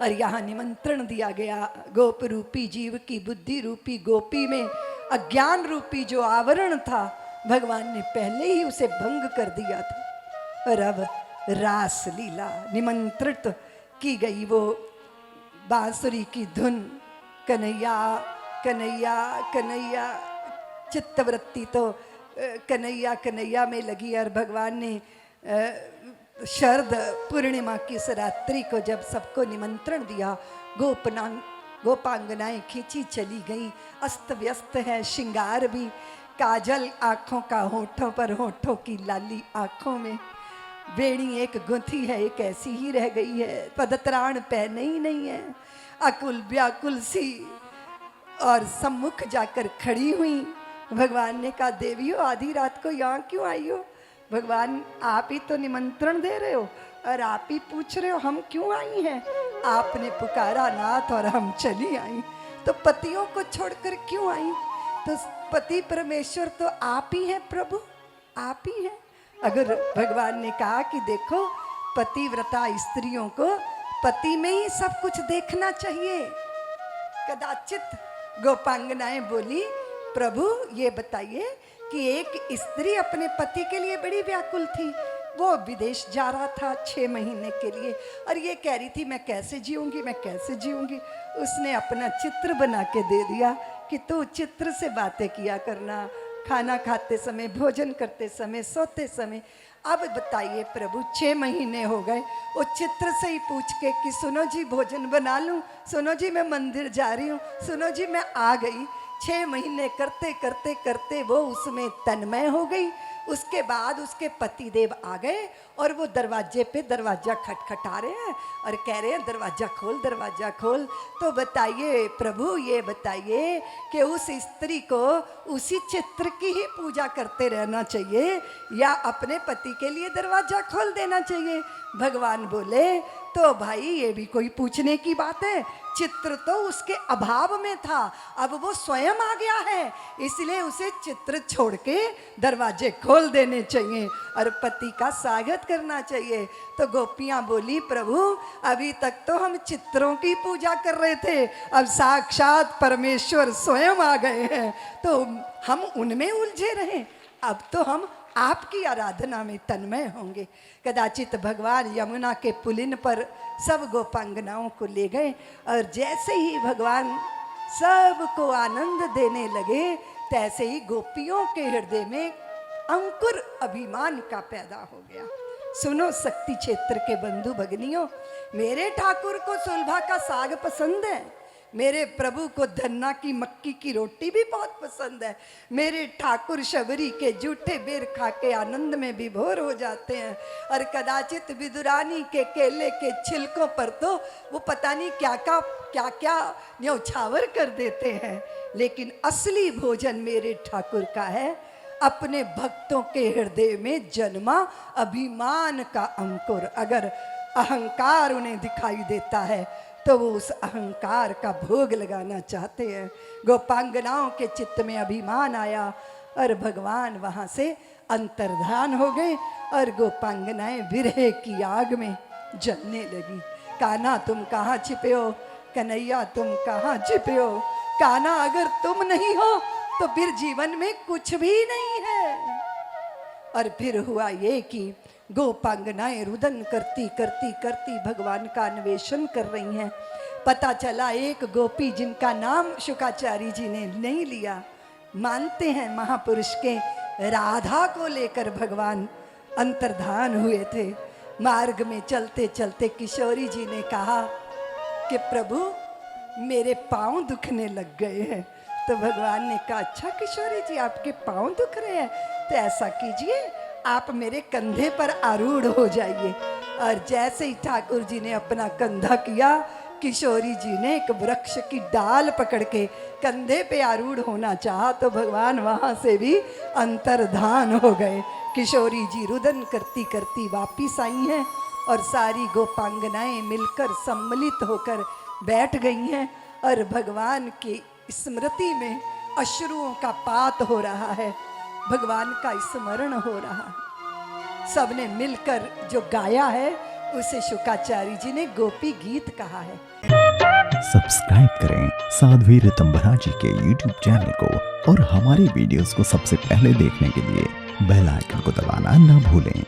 और यहाँ निमंत्रण दिया गया। गोप रूपी जीव की बुद्धि रूपी गोपी में अज्ञान रूपी जो आवरण था, भगवान ने पहले ही उसे भंग कर दिया था। और अब रास लीला निमंत्रित की गई, वो बांसुरी की धुन, कन्हैया कन्हैया कन्हैया, चित्तवृत्ति तो कन्हैया कन्हैया में लगी। और भगवान ने शरद पूर्णिमा की इस रात्रि को जब सबको निमंत्रण दिया, गोपांगनाएं खींची चली गई। अस्त व्यस्त है श्रृंगार भी, काजल आँखों का होठों पर, होठों की लाली आँखों में, बेड़ी एक गुंथी है एक ऐसी ही रह गई है, पदत्राण पहने ही नहीं है, अकुल व्याकुल सी। और सम्मुख जाकर खड़ी हुई। भगवान ने कहा, देवियों आधी रात को यहाँ क्यों आई हो? भगवान आप ही तो निमंत्रण दे रहे हो और आप ही पूछ रहे हो हम क्यों आई हैं? आपने पुकारा नाथ और हम चली आई। तो पतियों को छोड़कर क्यों आई? तो पति परमेश्वर तो आप ही हैं प्रभु, आप ही हैं। अगर भगवान ने कहा कि देखो पतिव्रता स्त्रियों को पति में ही सब कुछ देखना चाहिए। कदाचित गोपांगनाएं बोली, प्रभु ये बताइए कि एक स्त्री अपने पति के लिए बड़ी व्याकुल थी, वो विदेश जा रहा था 6 महीने के लिए, और ये कह रही थी मैं कैसे जीऊंगी, मैं कैसे जीऊंगी। उसने अपना चित्र बना के दे दिया कि तू चित्र से बातें किया करना, खाना खाते समय, भोजन करते समय, सोते समय। अब बताइए प्रभु 6 महीने हो गए, वो चित्र से ही पूछ के कि सुनो जी भोजन बना लूं, सुनो जी मैं मंदिर जा रही हूँ, सुनो जी मैं आ गई। 6 महीने करते करते करते वो उसमें तन्मय हो गई। उसके बाद उसके पतिदेव आ गए और वो दरवाजे पे दरवाजा खटखटा रहे हैं और कह रहे हैं दरवाजा खोल, दरवाजा खोल। तो बताइए प्रभु ये बताइए कि उस स्त्री को उसी चित्र की ही पूजा करते रहना चाहिए या अपने पति के लिए दरवाजा खोल देना चाहिए? भगवान बोले तो भाई ये भी कोई पूछने की बात है, चित्र तो उसके अभाव में था, अब वो स्वयं आ गया है, इसलिए उसे चित्र छोड़ के दरवाजे खोल देने चाहिए और पति का स्वागत करना चाहिए। तो गोपियां बोली प्रभु अभी तक तो हम चित्रों की पूजा कर रहे थे, अब साक्षात परमेश्वर स्वयं आ गए हैं तो हम उनमें उलझे रहे, अब तो हम आपकी आराधना में तन्मय होंगे। कदाचित भगवान यमुना के पुलिन पर सब गोपांगनाओं को ले गए और जैसे ही भगवान सबको आनंद देने लगे तैसे ही गोपियों के हृदय में अंकुर अभिमान का पैदा हो गया। सुनो शक्ति क्षेत्र के बंधु भगनियों, मेरे ठाकुर को सुलभा का साग पसंद है, मेरे प्रभु को धन्ना की मक्की की रोटी भी बहुत पसंद है, मेरे ठाकुर शबरी के जूठे बेर खा के आनंद में विभोर हो जाते हैं और कदाचित विदुरानी के केले के छिलकों पर तो वो पता नहीं क्या क्या न्यौछावर कर देते हैं। लेकिन असली भोजन मेरे ठाकुर का है, अपने भक्तों के हृदय में जन्मा अभिमान का अंकुर। अगर अहंकार उन्हें दिखाई देता है तो वो उस अहंकार का भोग लगाना चाहते हैं। गोपांगनाओं के चित्त में अभिमान आया और भगवान वहाँ से अंतर्धान हो गए और गोपांगनाएं विरह की आग में जलने लगी। कान्हा तुम कहाँ छिपे हो, कन्हैया तुम कहाँ छिपे हो, कान्हा अगर तुम नहीं हो तो फिर जीवन में कुछ भी नहीं है। और फिर हुआ ये कि गोपांगनाएं रुदन करती करती करती भगवान का अन्वेषण कर रही हैं। पता चला एक गोपी जिनका नाम शुकाचार्य जी ने नहीं लिया, मानते हैं महापुरुष के, राधा को लेकर भगवान अंतर्धान हुए थे। मार्ग में चलते चलते किशोरी जी ने कहा कि प्रभु मेरे पाँव दुखने लग गए हैं। तो भगवान ने कहा अच्छा किशोरी जी आपके पाँव दुख रहे हैं, तो ऐसा कीजिए आप मेरे कंधे पर आरूढ़ हो जाइए। और जैसे ही ठाकुर जी ने अपना कंधा किया, किशोरी जी ने एक वृक्ष की डाल पकड़ के कंधे पे आरूढ़ होना चाहा तो भगवान वहाँ से भी अंतर्धान हो गए। किशोरी जी रुदन करती करती वापिस आई हैं और सारी गोपांगनाएं मिलकर सम्मिलित होकर बैठ गई हैं और भगवान की स्मृति में अश्रुओं का पात हो रहा है, भगवान का स्मरण हो रहा। सबने मिलकर जो गाया है उसे शुकाचार्य जी ने गोपी गीत कहा है। सब्सक्राइब करें साध्वी ऋतंभरा जी के YouTube चैनल को और हमारी वीडियोस को सबसे पहले देखने के लिए बेल आइकन को दबाना ना भूलें।